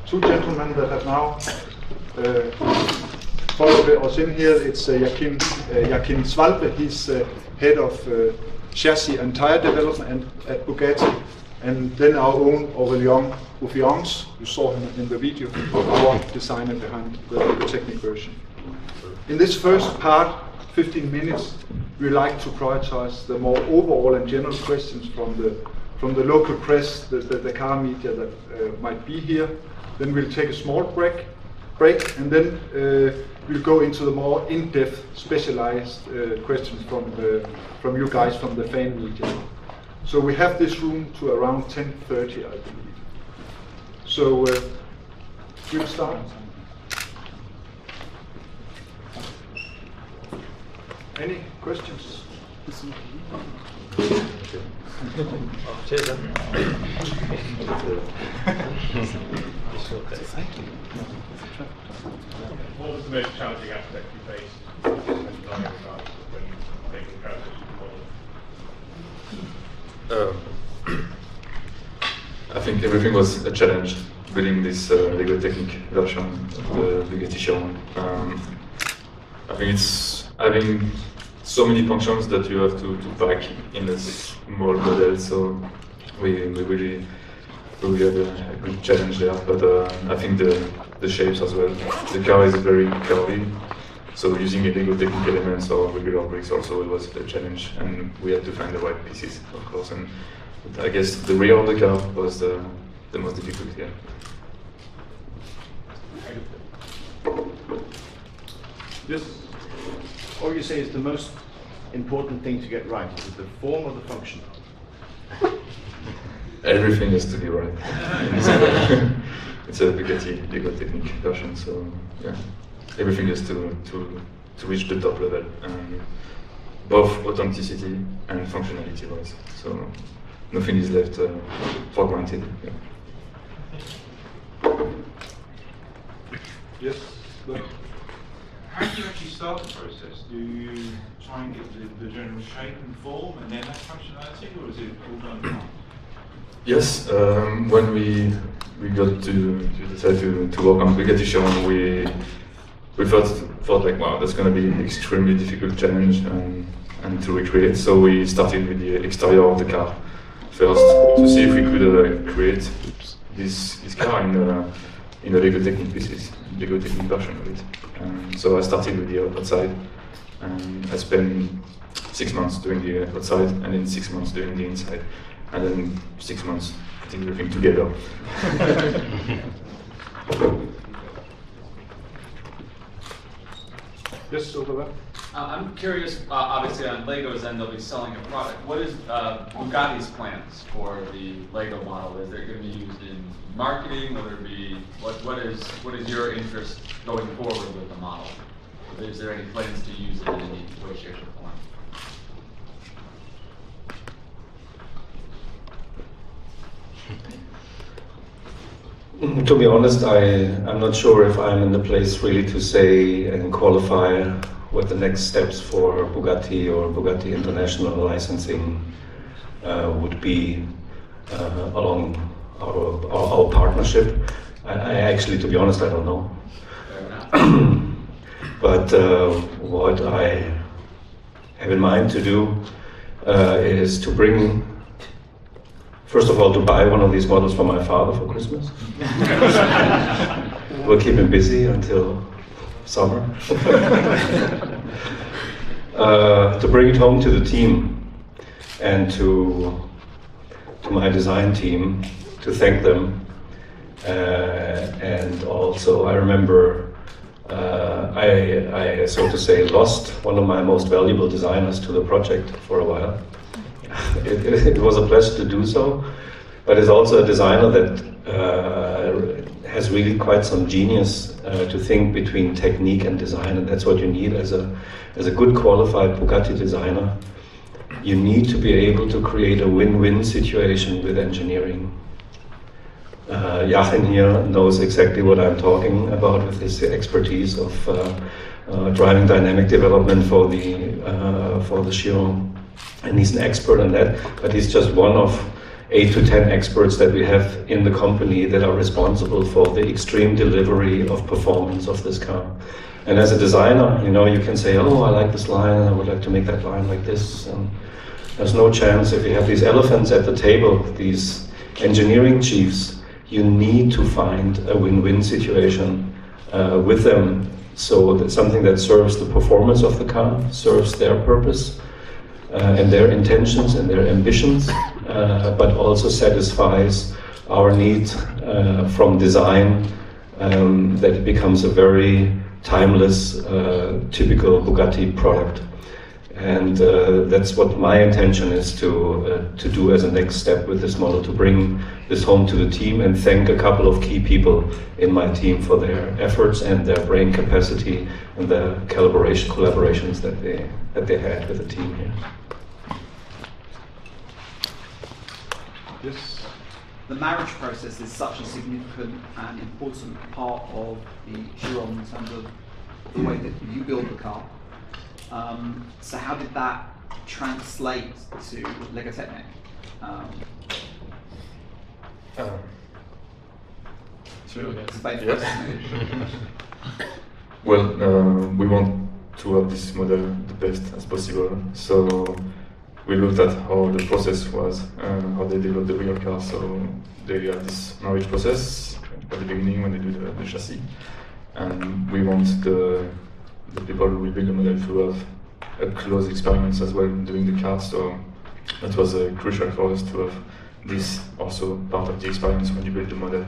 two gentlemen that have now followed us in here. It's Joachim Zwalbe. He's head of chassis and tire development at Bugatti, and then our own Aurélien Oufiance, you saw him in the video, our designer behind the Technic version. In this first part, 15 minutes, we like to prioritize the more overall and general questions from the local press, the car media that might be here. Then we'll take a small break, and then we'll go into the more in-depth, specialized questions from you guys from the fan media. So we have this room to around 10:30, I believe. So we'll start. Any questions? What was the most challenging aspect you faced when making transition model? I think everything was a challenge building this LEGO Technic version of the Bugatti Chiron. I think it's having so many functions that you have to pack in a small model, so we really have a good challenge there. But I think the shapes as well. The car is very curvy, so using a LEGO Technic elements or regular bricks also it was a challenge, and we had to find the right pieces, of course. And I guess the rear of the car was the most difficult here. Yes. Or you say is the most important thing to get right? Is it the form or the function? Everything has to be right. It's a Bugatti LEGO Technic version, so yeah, everything has to reach the top level, both authenticity and functionality wise. So nothing is left for granted. Yeah. Yes. How do you actually start the process? Do you try and get the general shape and form and then have functionality, or is it all done at once? Yes, when we got to decide to work on Bugatti Chiron, we thought like, wow, that's going to be an extremely difficult challenge and to recreate. So we started with the exterior of the car first to see if we could create this car in the LEGO Technic pieces, LEGO Technic version of it. So I started with the outside, and I spent 6 months doing the outside, and then 6 months doing the inside, and then 6 months putting everything together. Yes, over there. I'm curious, obviously on Lego's end they'll be selling a product. What is Bugatti's plans for the Lego model? Is it going to be used in marketing? Will there be, what is your interest going forward with the model? Is there any plans to use it in any way, shape, or form? To be honest, I'm not sure if I'm in the place really to say and qualify what the next steps for Bugatti or Bugatti International licensing would be along our partnership. I actually, to be honest, I don't know. But what I have in mind to do is to bring, first of all, to buy one of these models for my father for Christmas. We'll keep him busy until summer. To bring it home to the team and to my design team, to thank them. And also, I remember I, so to say, lost one of my most valuable designers to the project for a while. It was a pleasure to do so, but it's also a designer that has really quite some genius to think between technique and design, and that's what you need as a good qualified Bugatti designer. You need to be able to create a win-win situation with engineering. Joachim here knows exactly what I'm talking about with his expertise of driving dynamic development for the Chiron. And he's an expert on that, but he's just one of 8 to 10 experts that we have in the company that are responsible for the extreme delivery of performance of this car. And as a designer, you know, you can say, oh, I like this line, I would like to make that line like this. And there's no chance. If you have these elephants at the table, these engineering chiefs, you need to find a win-win situation with them. So that's something that serves the performance of the car, serves their purpose and their intentions and their ambitions, but also satisfies our need from design, that it becomes a very timeless, typical Bugatti product. And that's what my intention is to do as a next step with this model, to bring this home to the team and thank a couple of key people in my team for their efforts and their brain capacity and the collaborations that they had with the team here. Yes. The marriage process is such a significant and important part of the Chiron in terms of the way that you build the car. So how did that translate to LEGO Technic? Explain Yes. it. Well, we want to have this model the best as possible. So we looked at how the process was, how they developed the real car. So they have this marriage process at the beginning when they do the chassis, and we want the people who will build the model to have a close experience as well doing the car. So that was crucial for us to have this also part of the experience when you build the model.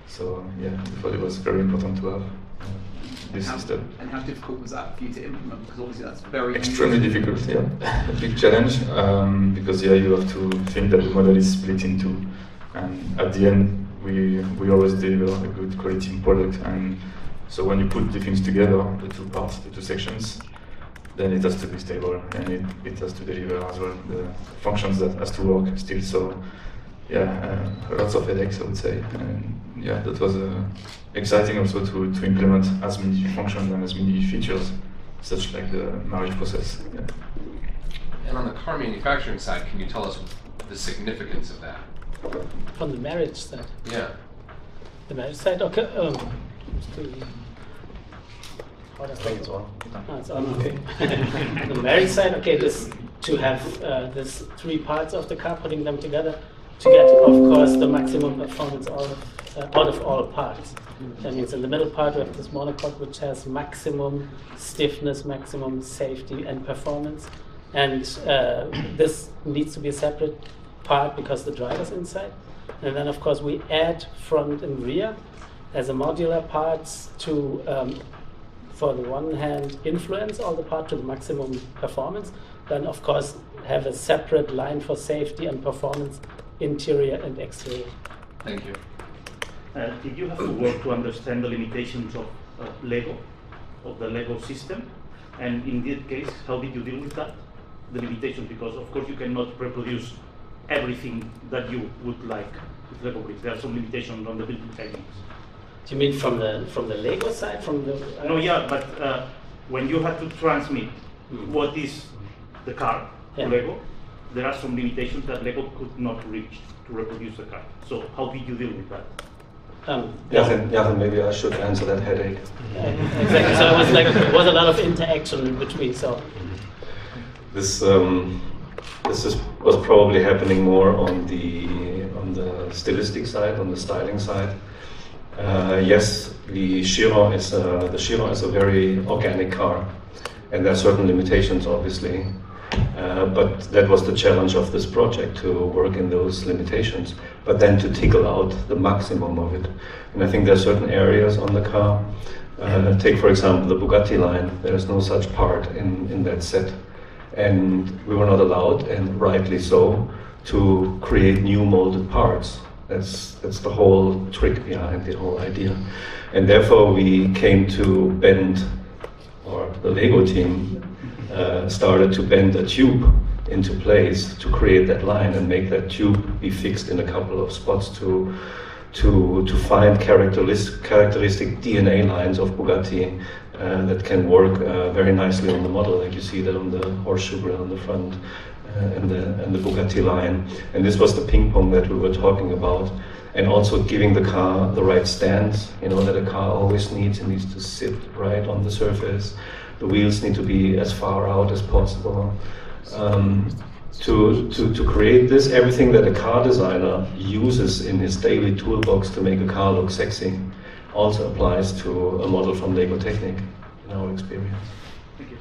So yeah, we thought it was very important to have this system. And how difficult was that for you to implement? Because obviously that's very Extremely difficult, yeah. A big challenge, because yeah, you have to think that the model is split in two, and at the end we always deliver a good quality product. And so when you put the things together, the two parts, the two sections, then it has to be stable and it has to deliver as well the functions that has to work still. So yeah, lots of headaches, I would say. And yeah, that was exciting also to implement as many functions and as many features, such like the marriage process. Yeah. And on the car manufacturing side, can you tell us the significance of that? On the marriage side? Yeah. The marriage side, okay. How does that It's on. Oh, it's on, okay. The marriage side, okay, this to have these three parts of the car, putting them together to get, of course, the maximum performance out of all parts. That means in the middle part we have this monocoque which has maximum stiffness, maximum safety and performance, and this needs to be a separate part because the driver's inside. And then of course we add front and rear as a modular parts to for the one hand influence all the part to the maximum performance, then of course have a separate line for safety and performance, interior and exterior. Thank you. Did you have to work to understand the limitations of LEGO, of the LEGO system? And in that case, how did you deal with that? The limitations, because of course you cannot reproduce everything that you would like with LEGO bricks. There are some limitations on the building techniques. Do you mean from the LEGO side? From the no, yeah, but when you had to transmit what is the car to LEGO, there are some limitations that LEGO could not reach to reproduce the car. So how did you deal with that? Jochen, maybe I should answer that headache. Exactly. So it was like there was a lot of interaction in between. So this was probably happening more on the stylistic side, on the styling side. Yes, the Chiron is a very organic car, and there are certain limitations, obviously. But that was the challenge of this project, to work in those limitations, but then to tickle out the maximum of it. And I think there are certain areas on the car. Take, for example, the Bugatti line. There is no such part in that set. And we were not allowed, and rightly so, to create new molded parts. That's the whole trick behind the whole idea. And therefore we came to bend, or the LEGO team started to bend a tube into place to create that line and make that tube be fixed in a couple of spots to find characteristic DNA lines of Bugatti that can work very nicely on the model, like you see that on the horseshoe grill on the front. in the Bugatti line. And this was the ping pong that we were talking about. And also giving the car the right stance, you know, that a car always needs. It needs to sit right on the surface. The wheels need to be as far out as possible. To create this, everything that a car designer uses in his daily toolbox to make a car look sexy also applies to a model from LEGO Technic, in our experience. Thank you.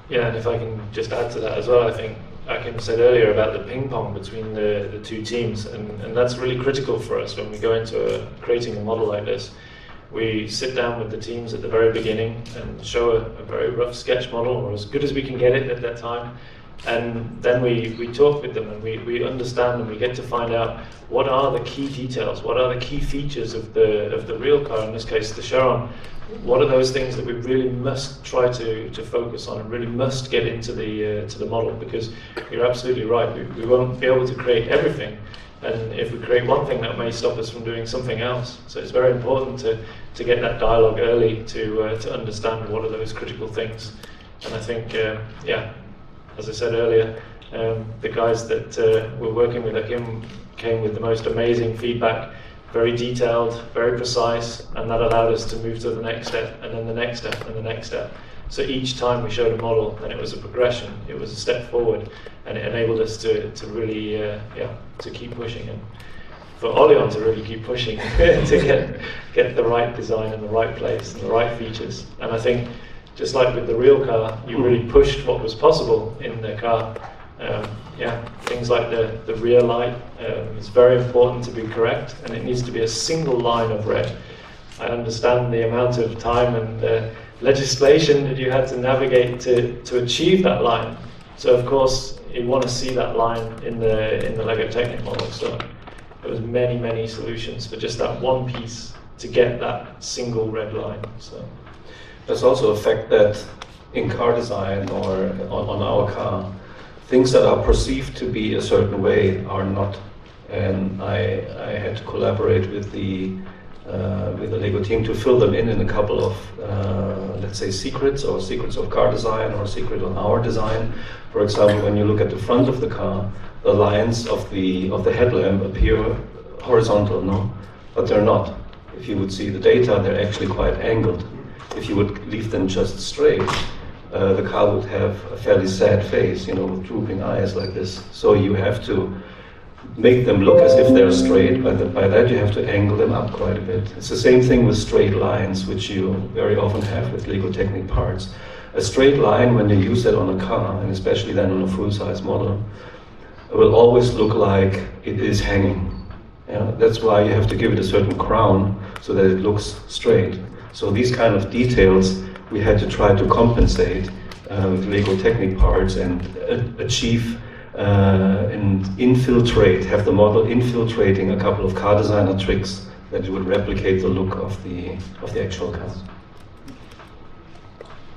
Yeah, and if I can just add to that as well, I think Akim said earlier about the ping pong between the two teams, and that's really critical for us when we go into creating a model like this. We sit down with the teams at the very beginning and show a very rough sketch model, or as good as we can get it at that time, and then we talk with them and we understand and we get to find out what are the key details, what are the key features of the real car, in this case the Chiron. What are those things that we really must try to focus on and really must get into the model, because you're absolutely right, we won't be able to create everything, and if we create one thing that may stop us from doing something else. So it's very important to get that dialogue early to understand what are those critical things. And I think, yeah, as I said earlier, the guys that were working with Akim came with the most amazing feedback, very detailed, very precise, and that allowed us to move to the next step, and then the next step, and the next step. So each time we showed a model, then it was a progression, it was a step forward, and it enabled us to really, to keep pushing, and for Oleon to really keep pushing to get the right design in the right place and the right features. And I think, just like with the real car, you really pushed what was possible in the car. Things like the rear light is very important to be correct, and it needs to be a single line of red. I understand the amount of time and legislation that you had to navigate to achieve that line. So of course you want to see that line in the LEGO Technic model. So there was many solutions for just that one piece to get that single red line. So there's also a fact that in car design or on our car, things that are perceived to be a certain way are not. And I had to collaborate with the LEGO team to fill them in a couple of, let's say, secrets of car design, or secret on our design. For example, when you look at the front of the car, the lines of the headlamp appear horizontal, no? But they're not. If you would see the data, they're actually quite angled. If you would leave them just straight, the car would have a fairly sad face, you know, with drooping eyes like this. So you have to make them look as if they're straight, but by that you have to angle them up quite a bit. It's the same thing with straight lines, which you very often have with LEGO Technic parts. A straight line, when you use that on a car, and especially then on a full-size model, it will always look like it is hanging. Yeah, that's why you have to give it a certain crown so that it looks straight. So these kind of details we had to try to compensate with LEGO Technic parts and achieve and infiltrate, have the model infiltrating a couple of car designer tricks that it would replicate the look of the actual car.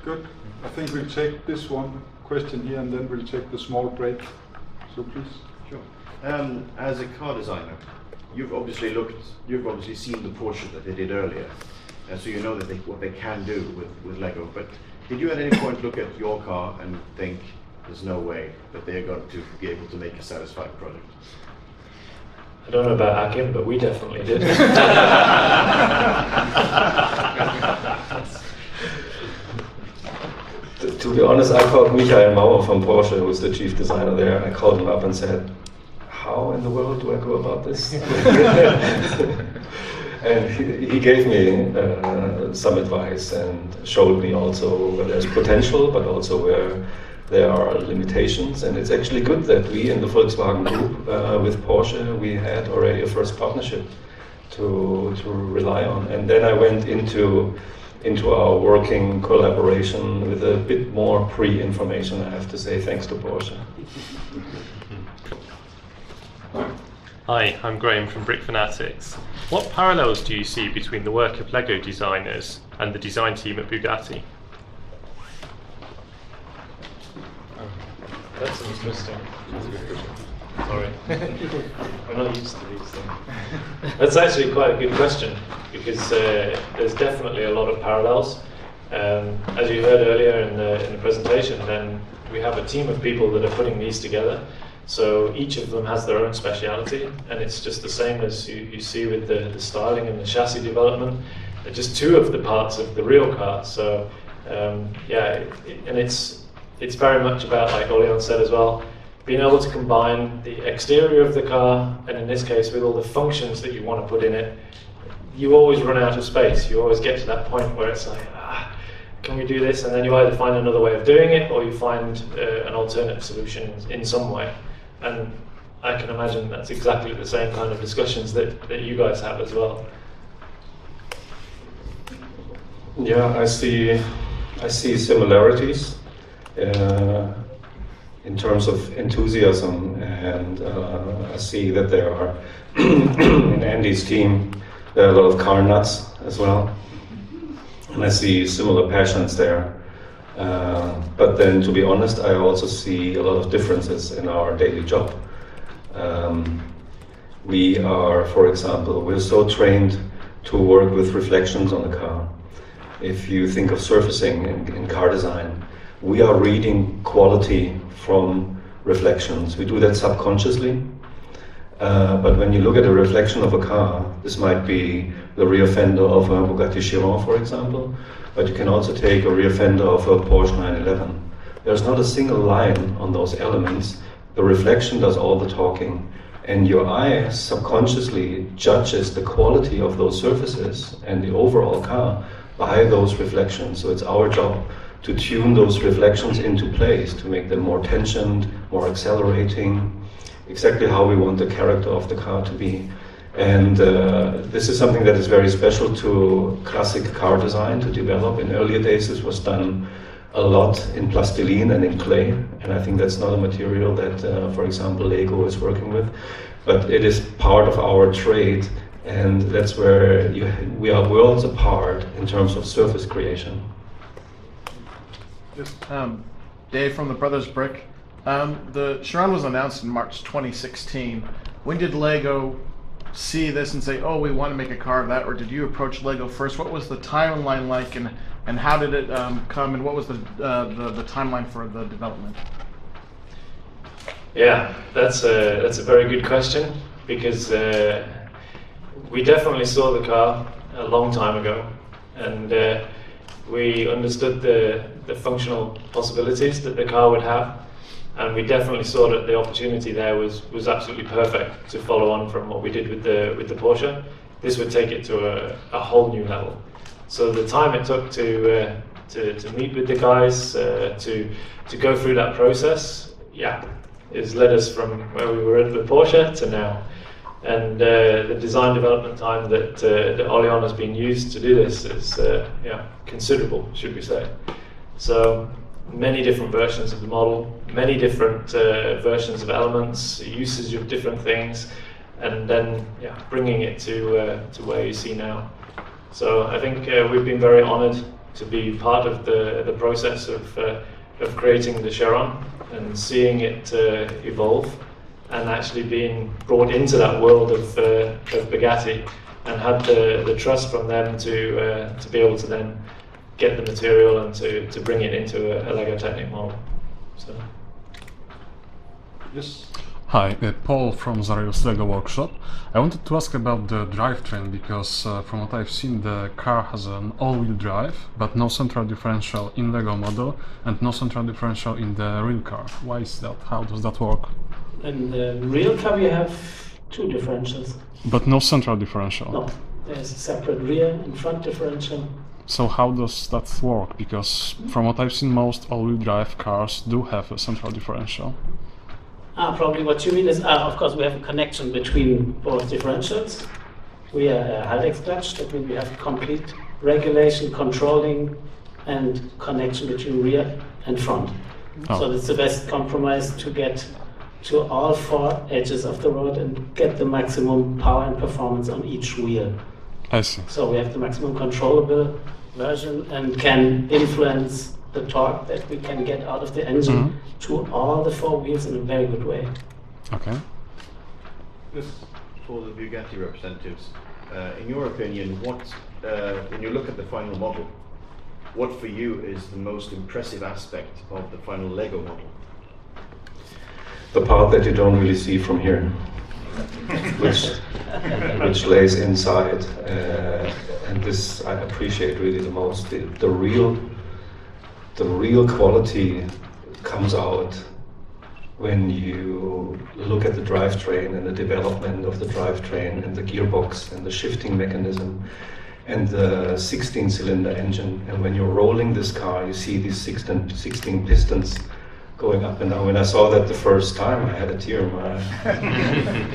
Good. I think we'll take this one question here and then we'll take the small break. So please. Sure. As a car designer, you've obviously seen the Porsche that they did earlier, so you know that what they can do with LEGO. But did you at any point look at your car and think, there's no way that they're going to be able to make a satisfying product? I don't know about Akim, but we definitely did. To be honest, I called Michael Mauer from Porsche, who's the chief designer there. I called him up and said, how in the world do I go about this? And he gave me some advice and showed me also where there's potential, but also where there are limitations. And it's actually good that we in the Volkswagen Group with Porsche, we had already a first partnership to rely on. And then I went into our working collaboration with a bit more pre-information, I have to say, thanks to Porsche. Hi, I'm Graham from Brick Fanatics. What parallels do you see between the work of LEGO designers and the design team at Bugatti? That's interesting. That's a good question. Sorry. We're not used to these things. That's actually quite a good question, because there's definitely a lot of parallels. As you heard earlier in the presentation, then we have a team of people that are putting these together. So each of them has their own speciality, and it's just the same as you see with the styling and the chassis development. They're just two of the parts of the real car. So yeah, and it's very much about, like Oleon said as well, being able to combine the exterior of the car, and in this case with all the functions that you want to put in it. You always run out of space. You always get to that point where it's like, can we do this? And then you either find another way of doing it, or you find an alternate solution in some way. And I can imagine that's exactly the same kind of discussions that you guys have as well. Yeah, I see similarities in terms of enthusiasm, and I see that there are in Andy's team there are a lot of car nuts as well, and I see similar passions there. But then, to be honest, I also see a lot of differences in our daily job. We are, for example, we're so trained to work with reflections on the car. If you think of surfacing in car design, we are reading quality from reflections. We do that subconsciously. But when you look at a reflection of a car, this might be the rear fender of a Bugatti Chiron, for example, but you can also take a rear fender of a Porsche 911. There's not a single line on those elements. The reflection does all the talking, and your eye subconsciously judges the quality of those surfaces and the overall car by those reflections. So it's our job to tune those reflections into place, to make them more tensioned, more accelerating, exactly how we want the character of the car to be. And this is something that is very special to classic car design to develop. In earlier days, this was done a lot in plastilene and in clay, and I think that's not a material that, for example, LEGO is working with, but it is part of our trade, and that's where we are worlds apart in terms of surface creation. Just Dave from the Brothers Brick. The Chiron was announced in March 2016. When did LEGO see this and say, oh, we want to make a car of that, or did you approach LEGO first? What was the timeline like, and how did it come, and what was the timeline for the development? Yeah, that's a very good question, because we definitely saw the car a long time ago, and we understood the functional possibilities that the car would have, and we definitely saw that the opportunity there was absolutely perfect to follow on from what we did with the Porsche. This would take it to a whole new level. So the time it took to meet with the guys, to go through that process, yeah, has led us from where we were in with Porsche to now. And the design development time that Oleon has been used to do this is yeah, considerable, should we say. So many different versions of the model, many different versions of elements, usage of different things, and then yeah, bringing it to where you see now. So I think we've been very honoured to be part of the process of creating the Chiron and seeing it evolve, and actually being brought into that world of Bugatti, and had the trust from them to be able to then get the material and to bring it into a LEGO Technic model. So. Yes. Hi, Paul from Zarius LEGO Workshop. I wanted to ask about the drivetrain, because from what I've seen, the car has an all-wheel drive, but no central differential in LEGO model, and no central differential in the real car. Why is that? How does that work? In the real car you have two differentials. But no central differential? No, there's a separate rear and front differential. So how does that work? Because from what I've seen, most all-wheel drive cars do have a central differential. Probably what you mean is, of course, we have a connection between both differentials. We are a Haldex clutch, that means we have complete regulation, controlling, and connection between rear and front. Oh. So that's the best compromise to get to all four edges of the road and get the maximum power and performance on each wheel. I see. So we have the maximum controllable version and can influence the torque that we can get out of the engine to all the four wheels in a very good way. Okay. Just for the Bugatti representatives, in your opinion, what, when you look at the final model, what for you is the most impressive aspect of the final Lego model? The part that you don't really see from here, which lays inside, and this I appreciate really the most. The real quality comes out when you look at the drivetrain and the development of the drivetrain and the gearbox and the shifting mechanism and the 16-cylinder engine. And when you're rolling this car, you see these 16 pistons going up and down. When I saw that the first time, I had a tear in my eye.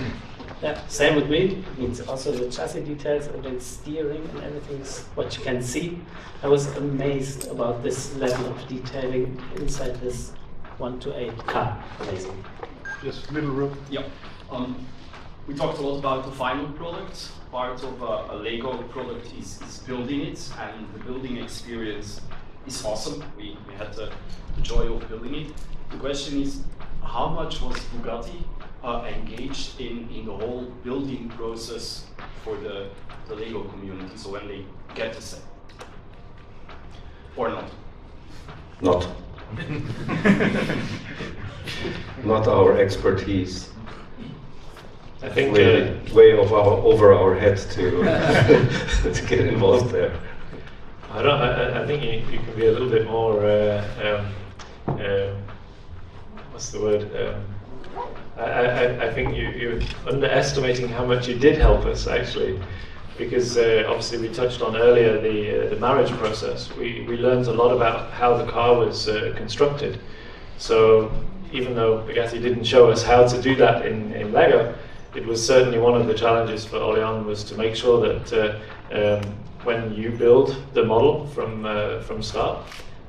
Yeah, same with me. It's also the chassis details and the steering and everything is what you can see. I was amazed about this level of detailing inside this 1-8 car. Amazing. Yes, little room. Yep. We talked a lot about the final product. Part of a Lego product is building it, and the building experience is awesome. We had the joy of building it. The question is, how much was Bugatti engaged in the whole building process for the Lego community, so when they get to say? Or not? Not. Not our expertise. I think way over our head to to get involved there. I think you can be a little bit more. What's the word? I think you're underestimating how much you did help us actually, because obviously we touched on earlier the marriage process. We learned a lot about how the car was constructed. So even though Bugatti didn't show us how to do that in Lego, it was certainly one of the challenges for Oleon was to make sure that when you build the model from start,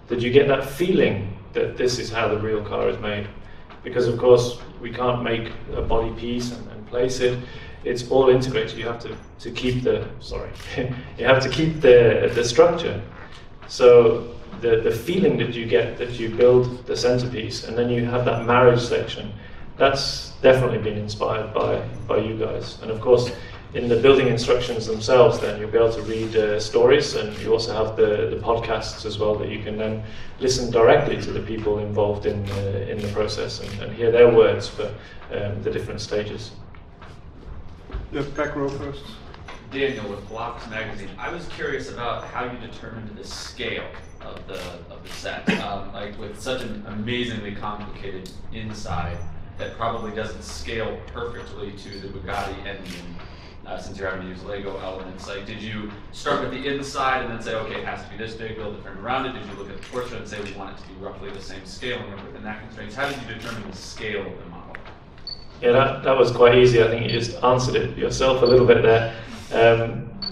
that you get that feeling that this is how the real car is made. Because of course we can't make a body piece and place it. It's all integrated. You have to keep the you have to keep the structure. So the feeling that you get that you build the centerpiece and then you have that marriage section, that's definitely been inspired by you guys. And of course, in the building instructions themselves, then you'll be able to read stories, and you also have the podcasts as well that you can then listen directly to the people involved in the process and hear their words for the different stages. The back row first. Daniel with Blocks Magazine. I was curious about how you determined the scale of the set. Like with such an amazingly complicated inside that probably doesn't scale perfectly to the Bugatti engine, since you're having to use Lego elements. Like, did you start with the inside and then say, okay, it has to be this big, build it, turn around it? Did you look at the portrait and say we want it to be roughly the same scale and within that constraints? How did you determine the scale of the model? Yeah, that was quite easy. I think you just answered it yourself a little bit there.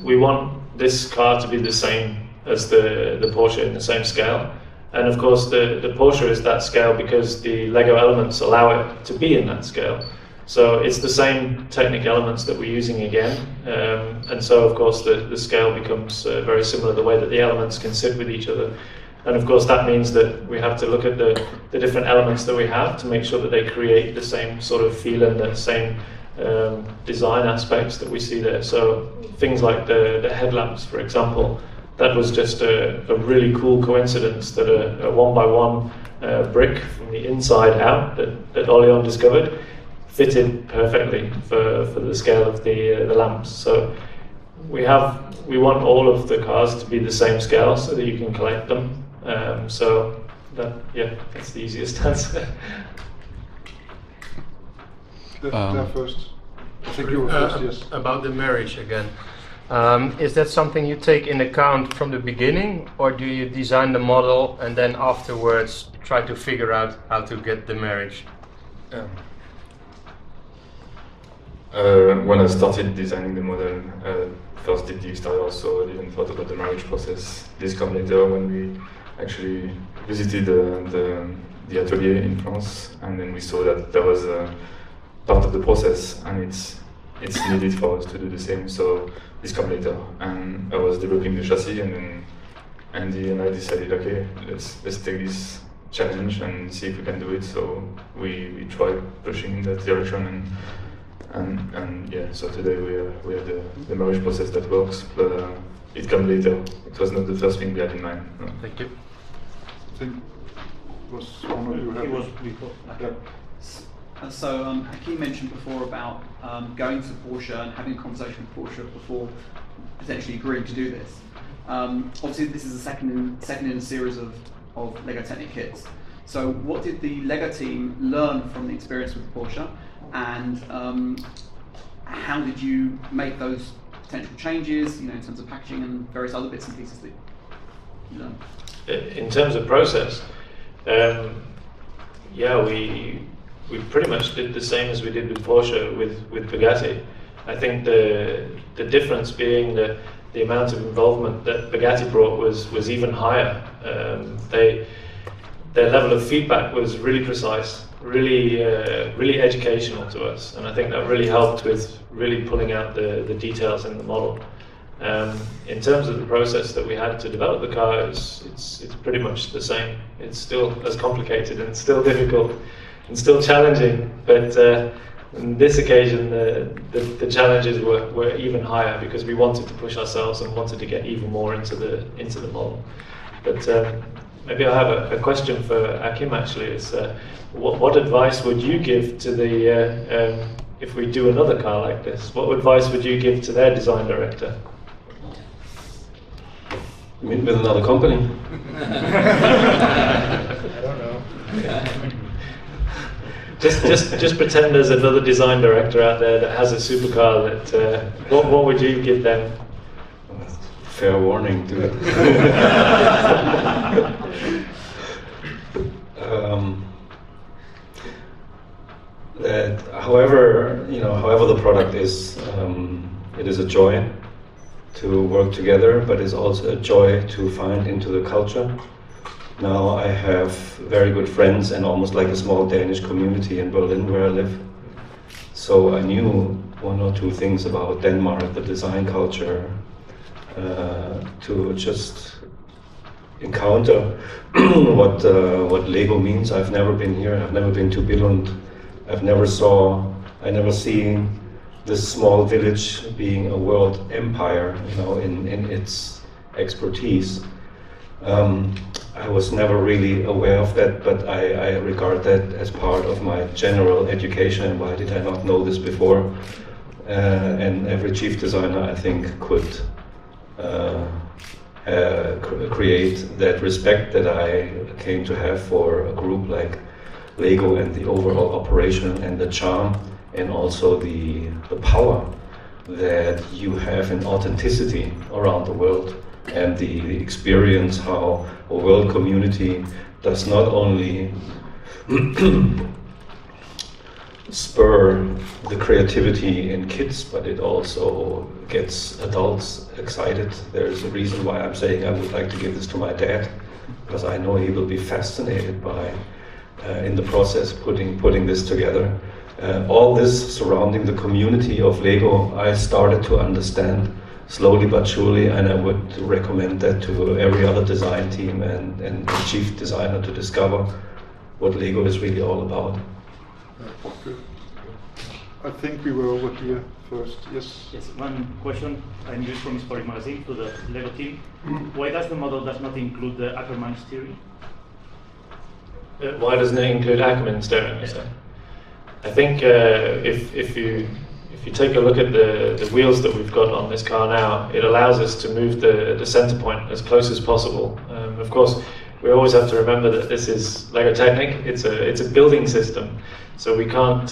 We want this car to be the same as the Porsche in the same scale. And of course the Porsche is that scale because the Lego elements allow it to be in that scale. So it's the same Technic elements that we're using again. And so of course the scale becomes very similar, the way that the elements can sit with each other. And of course that means that we have to look at the different elements that we have to make sure that they create the same sort of feel and the same design aspects that we see there. So things like the headlamps, for example, that was just a really cool coincidence that a 1x1 brick from the inside out that Oleon discovered fitted perfectly for the scale of the lamps. So we want all of the cars to be the same scale so that you can collect them. So that's the easiest answer. There first. I think you were first, yes. About the marriage again. Is that something you take in account from the beginning, or do you design the model and then afterwards try to figure out how to get the marriage? When I started designing the model, first did the exterior, so I didn't thought about the marriage process. This came later when we actually visited the atelier in France, and then we saw that there was a part of the process, and it's needed for us to do the same. So this came later, and I was developing the chassis, and then Andy and I decided, okay, let's take this challenge and see if we can do it. So we tried pushing in that direction, and yeah. So today we have the marriage process that works, it came later. It was not the first thing we had in mind. No. Thank you. I think was one of you It was before. So Hakeem mentioned before about going to Porsche and having a conversation with Porsche before potentially agreeing to do this. Obviously, this is the second in a series of LEGO Technic kits. So, what did the LEGO team learn from the experience with Porsche, and how did you make those potential changes? You know, in terms of packaging and various other bits and pieces that you learned. In terms of process, yeah, we pretty much did the same as we did with Porsche with Bugatti. I think the difference being the amount of involvement that Bugatti brought was even higher. Their level of feedback was really precise, really educational to us, and I think that really helped with really pulling out the details in the model. In terms of the process that we had to develop the car, it's pretty much the same. It's still as complicated and still difficult and still challenging, but on this occasion the challenges were even higher because we wanted to push ourselves and wanted to get even more into the model. But maybe I have a question for Hakeem actually. Is what advice would you give to the if we do another car like this? What advice would you give to their design director? You mean with another company? I don't know. Just pretend there's another design director out there that has a supercar. That what would you give them? Fair warning to it. However the product is, it is a joy to work together, but it's also a joy to find into the culture. Now I have very good friends and almost like a small Danish community in Berlin where I live. So I knew one or two things about Denmark, the design culture, to just encounter what LEGO means. I've never been here. I've never been to Billund. I never seen this small village being a world empire, in its expertise. I was never really aware of that, but I regard that as part of my general education. And why did I not know this before? And every chief designer, I think, could create that respect that I came to have for a group like LEGO and the overall operation and the charm and also the power that you have in authenticity around the world and the experience how a world community does not only spur the creativity in kids, but it also gets adults excited. There's a reason why I'm saying I would like to give this to my dad, because I know he will be fascinated by, in the process, putting this together. All this surrounding the community of LEGO, I started to understand slowly but surely, and I would recommend that to every other design team and the chief designer to discover what LEGO is really all about. Good. I think we were over here first. Yes. Yes. One question I need from Sporting Magazine to the LEGO team. Why does the model not include the Ackermann steering? Why doesn't it include Ackermann steering? Yeah. I think if you take a look at the wheels that we've got on this car now, it allows us to move the center point as close as possible. Of course, we always have to remember that this is LEGO Technic. It's a building system, so we can't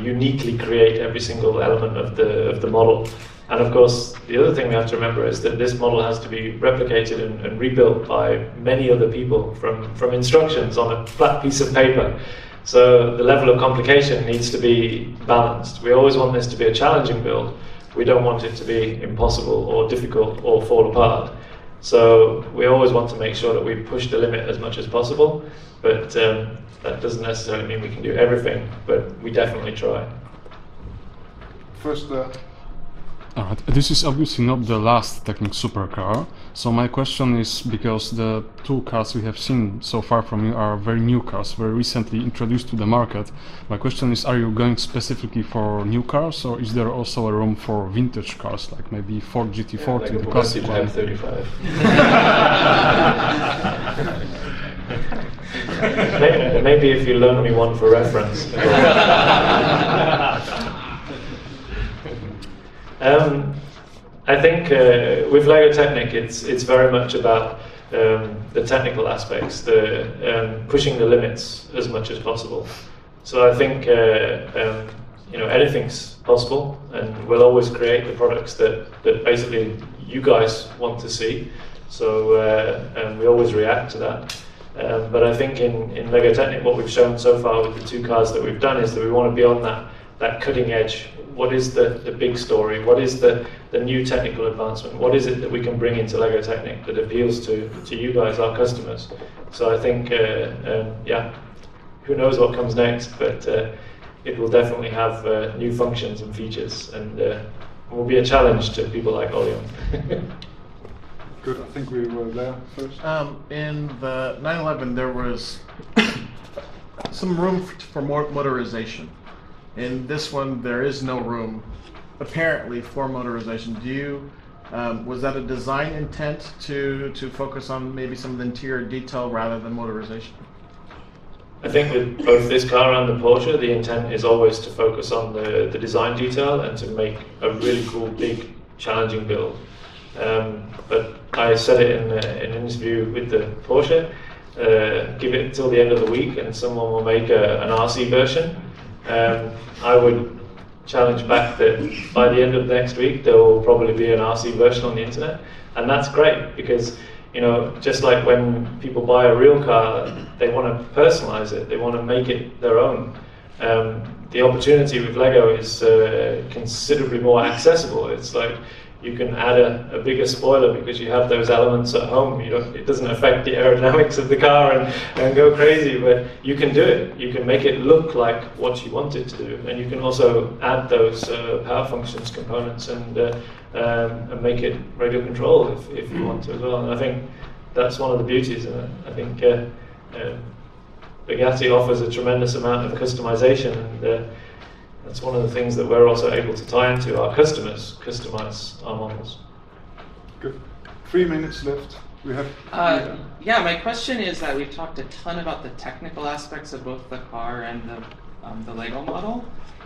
uniquely create every single element of the model. And of course, the other thing we have to remember is that this model has to be replicated and rebuilt by many other people from instructions on a flat piece of paper. So the level of complication needs to be balanced. We always want this to be a challenging build. We don't want it to be impossible or difficult or fall apart. So we always want to make sure that we push the limit as much as possible, but that doesn't necessarily mean we can do everything, but we definitely try. First, Alright, this is obviously not the last Technic supercar, so my question is, because the two cars we have seen so far from you are very new cars, very recently introduced to the market. My question is, are you going specifically for new cars, or is there also a room for vintage cars, like maybe Ford GT40, like the Bugatti classic one? 35. Maybe if you loan me one for reference. I think with LEGO Technic, it's very much about the technical aspects, the pushing the limits as much as possible. So I think anything's possible, and we'll always create the products that basically you guys want to see. So and we always react to that. But I think in LEGO Technic, what we've shown so far with the two cars that we've done is that we want to be on that cutting edge. What is the big story? What is the new technical advancement? What is it that we can bring into LEGO Technic that appeals to you guys, our customers? So I think, who knows what comes next, but it will definitely have new functions and features, and will be a challenge to people like Olion. Good, I think we were there first. In the 911, there was some room for more motorization. In this one, there is no room, apparently, for motorization. Was that a design intent to focus on maybe some of the interior detail rather than motorization? I think with both this car and the Porsche, the intent is always to focus on the design detail and to make a really cool, big, challenging build. But I said it in an interview with the Porsche, give it until the end of the week and someone will make an RC version. I would challenge back that by the end of next week there will probably be an RC version on the internet, and that's great because just like when people buy a real car, they want to personalize it, they want to make it their own. The opportunity with LEGO is considerably more accessible. It's like you can add a bigger spoiler because you have those elements at home. It doesn't affect the aerodynamics of the car and go crazy, but you can do it. You can make it look like what you want it to do, and you can also add those power functions components and make it radio control if you want to as well. And I think that's one of the beauties of it. I think Bugatti offers a tremendous amount of customization, and that's one of the things that we're also able to tie into. Our customers customize our models. Good. 3 minutes left. We have. My question is that we've talked a ton about the technical aspects of both the car and the LEGO model,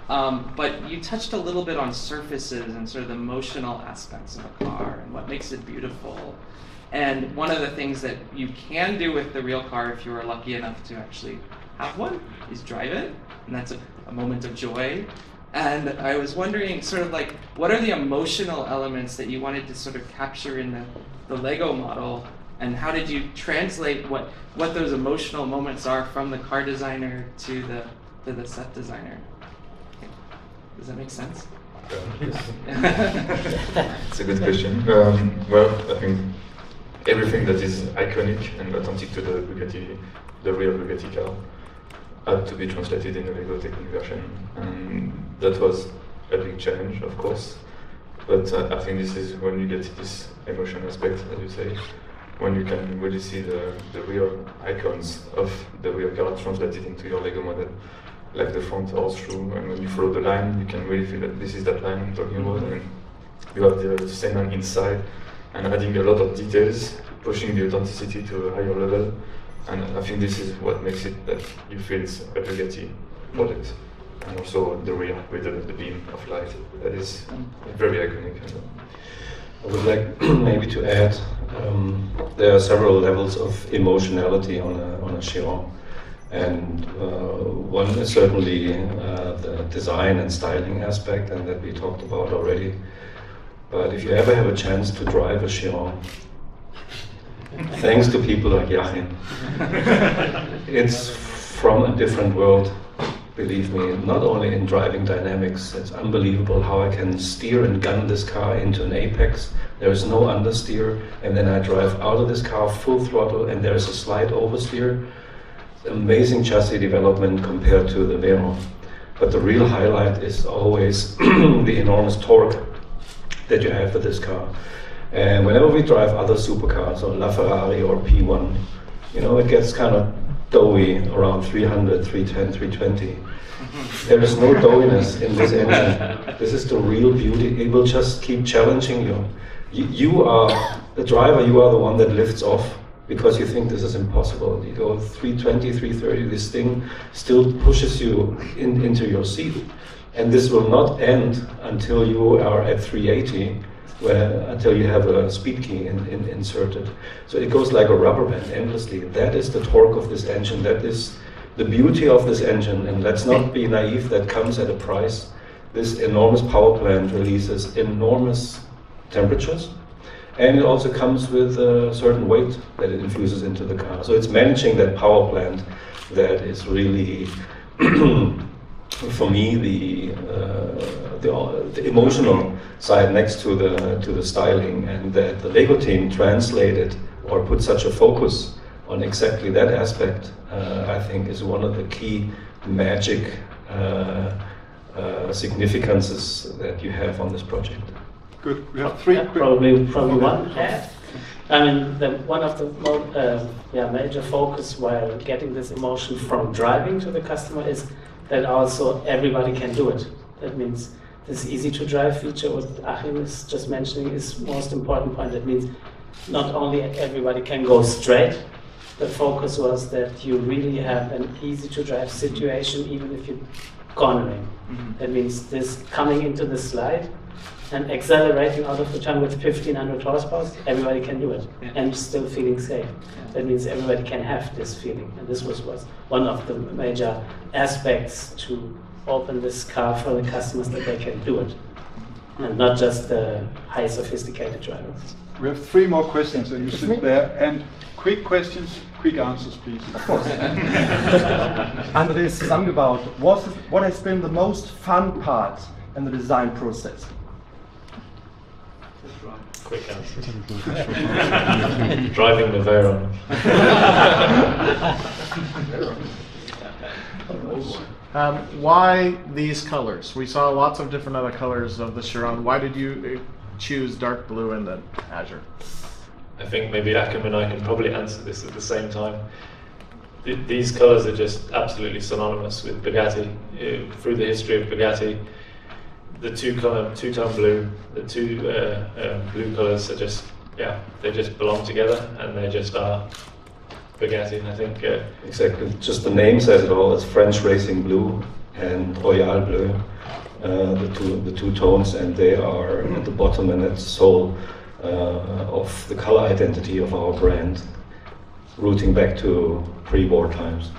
but you touched a little bit on surfaces and sort of the emotional aspects of a car and what makes it beautiful. And one of the things that you can do with the real car, if you were lucky enough to actually have one, is drive it, and that's a moment of joy. And I was wondering, sort of like, what are the emotional elements that you wanted to sort of capture in the LEGO model, and how did you translate what those emotional moments are from the car designer to the set designer? Does that make sense? It's a good question. Well, I think everything that is iconic and authentic to the real Bugatti car, had to be translated in the LEGO Technic version. And that was a big challenge, of course. But I think this is when you get this emotion aspect, as you say, when you can really see the real icons of the real car translated into your LEGO model, like the front horseshoe, and when you follow the line, you can really feel that this is that line I'm talking about, and you have the same line inside, and adding a lot of details, pushing the authenticity to a higher level. And I think this is what makes it that you feel it's a Bugatti product. And also the rear with the beam of light. That is very iconic. I would like maybe to add, there are several levels of emotionality on a Chiron. And one is certainly the design and styling aspect, and that we talked about already. But if you ever have a chance to drive a Chiron, thanks to people like Joachim, it's from a different world, believe me. Not only in driving dynamics, it's unbelievable how I can steer and gun this car into an apex. There is no understeer, and then I drive out of this car full throttle, and there is a slight oversteer. Amazing chassis development compared to the Vero. But the real highlight is always the enormous torque that you have with this car. And whenever we drive other supercars, or LaFerrari or P1, you know, it gets kind of doughy around 300, 310, 320. There is no doughiness in this engine. This is the real beauty. It will just keep challenging you. You are the driver, you are the one that lifts off because you think this is impossible. You go 320, 330, this thing still pushes you into your seat. And this will not end until you are at 380, until you have a speed key inserted. So it goes like a rubber band endlessly. That is the torque of this engine. That is the beauty of this engine. And let's not be naive, that comes at a price. This enormous power plant releases enormous temperatures. And it also comes with a certain weight that it infuses into the car. So it's managing that power plant that is really, for me, the emotional side next to the styling, and that the LEGO team translated or put such a focus on exactly that aspect, I think is one of the key magic significances that you have on this project. Good. We have three. Probably one. Yeah. I mean, one of the major focus while getting this emotion from driving to the customer is that also everybody can do it. That means this easy to drive feature, what Achim is just mentioning, is most important point. That means not only everybody can go straight. The focus was that you really have an easy to drive situation even if you're cornering. That means this coming into the slide and accelerating out of the turn with 1500 horsepower, everybody can do it, and still feeling safe. That means everybody can have this feeling, and this was one of the major aspects to open this car for the customers, that they can do it, and not just the high sophisticated drivers. We have three more questions, and you sit there, and quick questions, quick answers, please. Of course. Andres zusammengebaut. What has been the most fun part in the design process? Quick answer. Driving the Veyron. Why these colors? We saw lots of different other colors of the Chiron. Why did you choose dark blue and then azure? I think maybe Achim and I can probably answer this at the same time. These colors are just absolutely synonymous with Bugatti. Through the history of Bugatti, the two-tone blue, the two blue colors are just, they just belong together, and they just are Bugatti. I think exactly. Just the name says it all. It's French Racing Blue and Royal Bleu, the two tones, and they are at the bottom and at the soul of the color identity of our brand, rooting back to pre-war times.